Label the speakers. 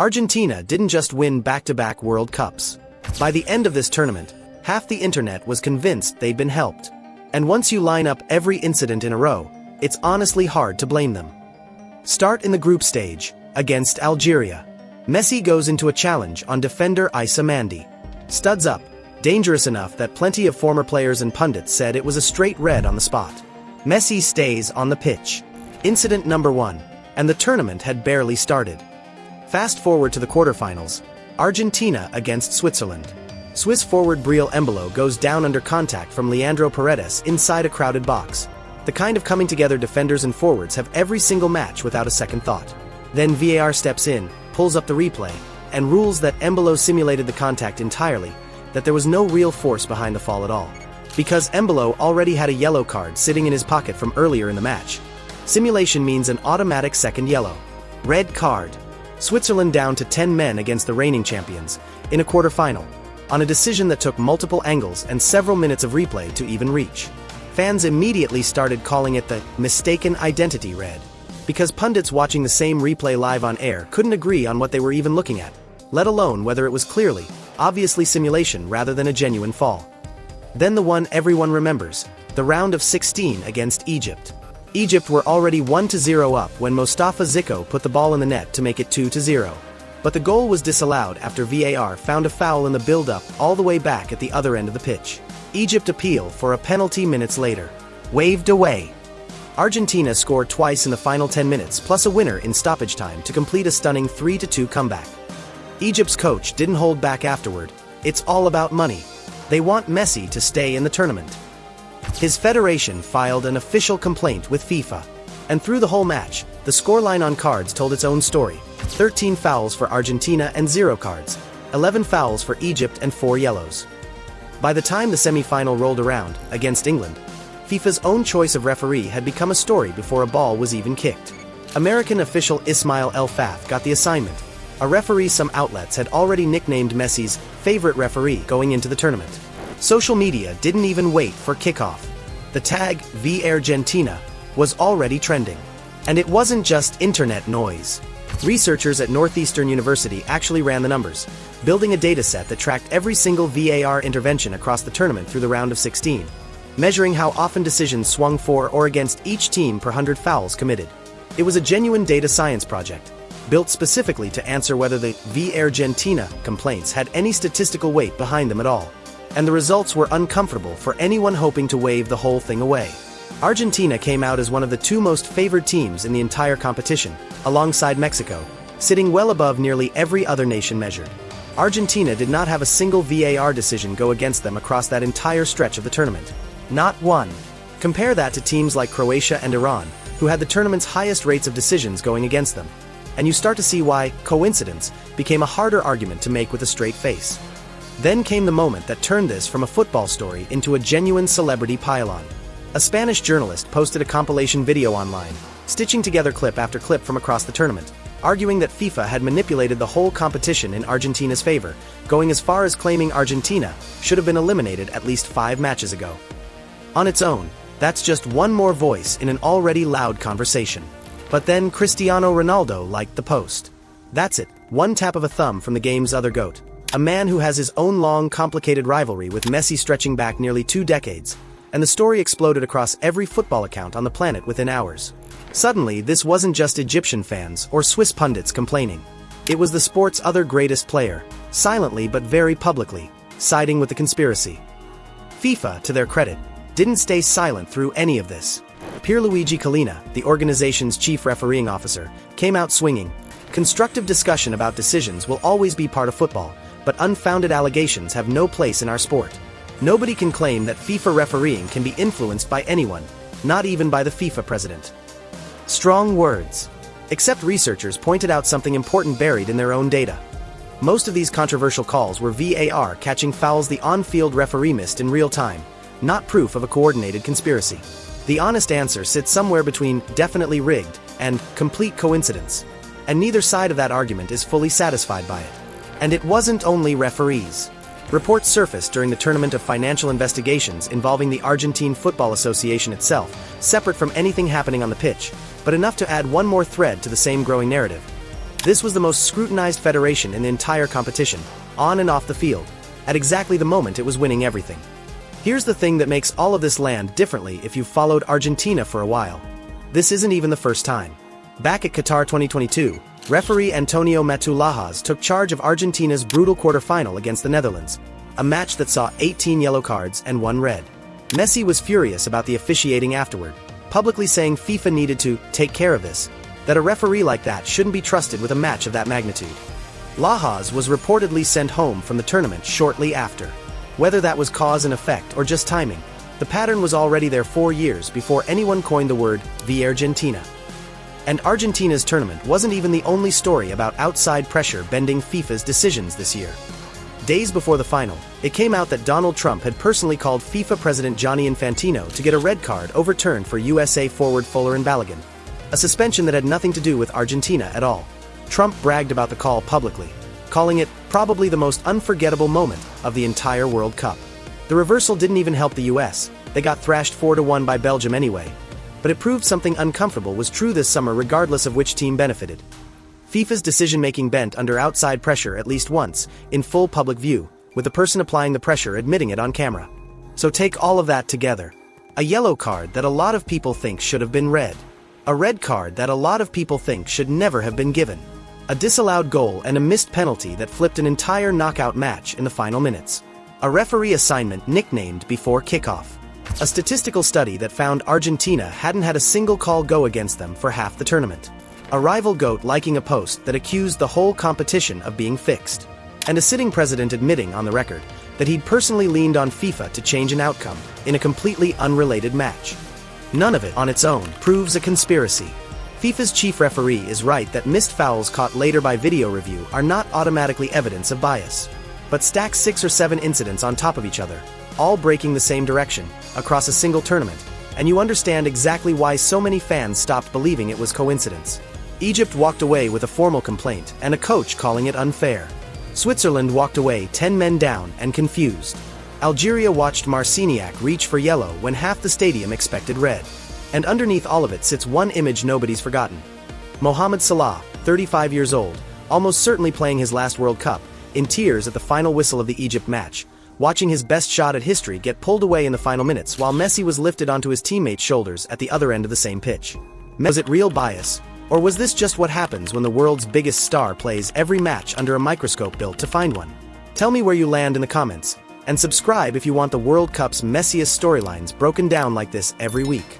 Speaker 1: Argentina didn't just win back-to-back World Cups. By the end of this tournament, half the internet was convinced they'd been helped. And once you line up every incident in a row, it's honestly hard to blame them. Start in the group stage, against Algeria. Messi goes into a challenge on defender Issa Mandi. Studs up, dangerous enough that plenty of former players and pundits said it was a straight red on the spot. Messi stays on the pitch. Incident number 1, and the tournament had barely started. Fast forward to the quarterfinals, Argentina against Switzerland. Swiss forward Briel Embolo goes down under contact from Leandro Paredes inside a crowded box. The kind of coming together defenders and forwards have every single match without a second thought. Then VAR steps in, pulls up the replay, and rules that Embolo simulated the contact entirely, that there was no real force behind the fall at all. Because Embolo already had a yellow card sitting in his pocket from earlier in the match. Simulation means an automatic second yellow. Red card. Switzerland down to 10 men against the reigning champions, in a quarterfinal, on a decision that took multiple angles and several minutes of replay to even reach. Fans immediately started calling it the mistaken identity red, because pundits watching the same replay live on air couldn't agree on what they were even looking at, let alone whether it was clearly, obviously simulation rather than a genuine fall. Then the one everyone remembers, the round of 16 against Egypt. Egypt were already 1-0 up when Mostafa Zico put the ball in the net to make it 2-0. But the goal was disallowed after VAR found a foul in the build-up all the way back at the other end of the pitch. Egypt appealed for a penalty minutes later. Waved away. Argentina scored twice in the final 10 minutes plus a winner in stoppage time to complete a stunning 3-2 comeback. Egypt's coach didn't hold back afterward. It's all about money. They want Messi to stay in the tournament. His federation filed an official complaint with FIFA. And through the whole match, the scoreline on cards told its own story. 13 fouls for Argentina and 0 cards, 11 fouls for Egypt and 4 yellows. By the time the semi-final rolled around, against England, FIFA's own choice of referee had become a story before a ball was even kicked. American official Ismail El Fath got the assignment, a referee some outlets had already nicknamed Messi's favorite referee going into the tournament. Social media didn't even wait for kickoff. The tag VARgentina was already trending. And it wasn't just internet noise. Researchers at Northeastern University actually ran the numbers, building a dataset that tracked every single VAR intervention across the tournament through the round of 16, measuring how often decisions swung for or against each team per 100 fouls committed. It was a genuine data science project, built specifically to answer whether the VARgentina complaints had any statistical weight behind them at all. And the results were uncomfortable for anyone hoping to wave the whole thing away. Argentina came out as one of the 2 most favored teams in the entire competition, alongside Mexico, sitting well above nearly every other nation measured. Argentina did not have a single VAR decision go against them across that entire stretch of the tournament. Not one. Compare that to teams like Croatia and Iran, who had the tournament's highest rates of decisions going against them. And you start to see why coincidence became a harder argument to make with a straight face. Then came the moment that turned this from a football story into a genuine celebrity pile-on. A Spanish journalist posted a compilation video online, stitching together clip after clip from across the tournament, arguing that FIFA had manipulated the whole competition in Argentina's favor, going as far as claiming Argentina should have been eliminated at least 5 matches ago. On its own, that's just one more voice in an already loud conversation. But then Cristiano Ronaldo liked the post. That's it, one tap of a thumb from the game's other GOAT. A man who has his own long, complicated rivalry with Messi stretching back nearly 2 decades, and the story exploded across every football account on the planet within hours. Suddenly, this wasn't just Egyptian fans or Swiss pundits complaining. It was the sport's other greatest player, silently but very publicly, siding with the conspiracy. FIFA, to their credit, didn't stay silent through any of this. Pierluigi Collina, the organization's chief refereeing officer, came out swinging. Constructive discussion about decisions will always be part of football, but unfounded allegations have no place in our sport. Nobody can claim that FIFA refereeing can be influenced by anyone, not even by the FIFA president. Strong words. Except researchers pointed out something important buried in their own data. Most of these controversial calls were VAR catching fouls the on-field referee missed in real time, not proof of a coordinated conspiracy. The honest answer sits somewhere between definitely rigged and complete coincidence. And neither side of that argument is fully satisfied by it. And it wasn't only referees. Reports surfaced during the tournament of financial investigations involving the Argentine Football Association itself, separate from anything happening on the pitch, but enough to add one more thread to the same growing narrative. This was the most scrutinized federation in the entire competition, on and off the field, at exactly the moment it was winning everything. Here's the thing that makes all of this land differently if you've followed Argentina for a while. This isn't even the first time. Back at Qatar 2022, referee Antonio Matulajas took charge of Argentina's brutal quarterfinal against the Netherlands, a match that saw 18 yellow cards and 1 red. Messi was furious about the officiating afterward, publicly saying FIFA needed to take care of this, that a referee like that shouldn't be trusted with a match of that magnitude. Lajas was reportedly sent home from the tournament shortly after. Whether that was cause and effect or just timing, the pattern was already there 4 years before anyone coined the word VARgentina. And Argentina's tournament wasn't even the only story about outside pressure bending FIFA's decisions this year. Days before the final, it came out that Donald Trump had personally called FIFA President Gianni Infantino to get a red card overturned for USA forward Folarin Balogun, a suspension that had nothing to do with Argentina at all. Trump bragged about the call publicly, calling it probably the most unforgettable moment of the entire World Cup. The reversal didn't even help the US, they got thrashed 4-1 by Belgium anyway. But it proved something uncomfortable was true this summer regardless of which team benefited. FIFA's decision-making bent under outside pressure at least once, in full public view, with the person applying the pressure admitting it on camera. So take all of that together. A yellow card that a lot of people think should have been red. A red card that a lot of people think should never have been given. A disallowed goal and a missed penalty that flipped an entire knockout match in the final minutes. A referee assignment nicknamed before kickoff. A statistical study that found Argentina hadn't had a single call go against them for half the tournament. A rival GOAT liking a post that accused the whole competition of being fixed. And a sitting president admitting on the record that he'd personally leaned on FIFA to change an outcome in a completely unrelated match. None of it on its own proves a conspiracy. FIFA's chief referee is right that missed fouls caught later by video review are not automatically evidence of bias. But stack 6 or 7 incidents on top of each other, all breaking the same direction, across a single tournament, and you understand exactly why so many fans stopped believing it was coincidence. Egypt walked away with a formal complaint and a coach calling it unfair. Switzerland walked away 10 men down and confused. Algeria watched Marciniak reach for yellow when half the stadium expected red. And underneath all of it sits one image nobody's forgotten. Mohamed Salah, 35 years old, almost certainly playing his last World Cup, in tears at the final whistle of the Egypt match, watching his best shot at history get pulled away in the final minutes while Messi was lifted onto his teammate's shoulders at the other end of the same pitch. Was it real bias? Or was this just what happens when the world's biggest star plays every match under a microscope built to find one? Tell me where you land in the comments, and subscribe if you want the World Cup's messiest storylines broken down like this every week.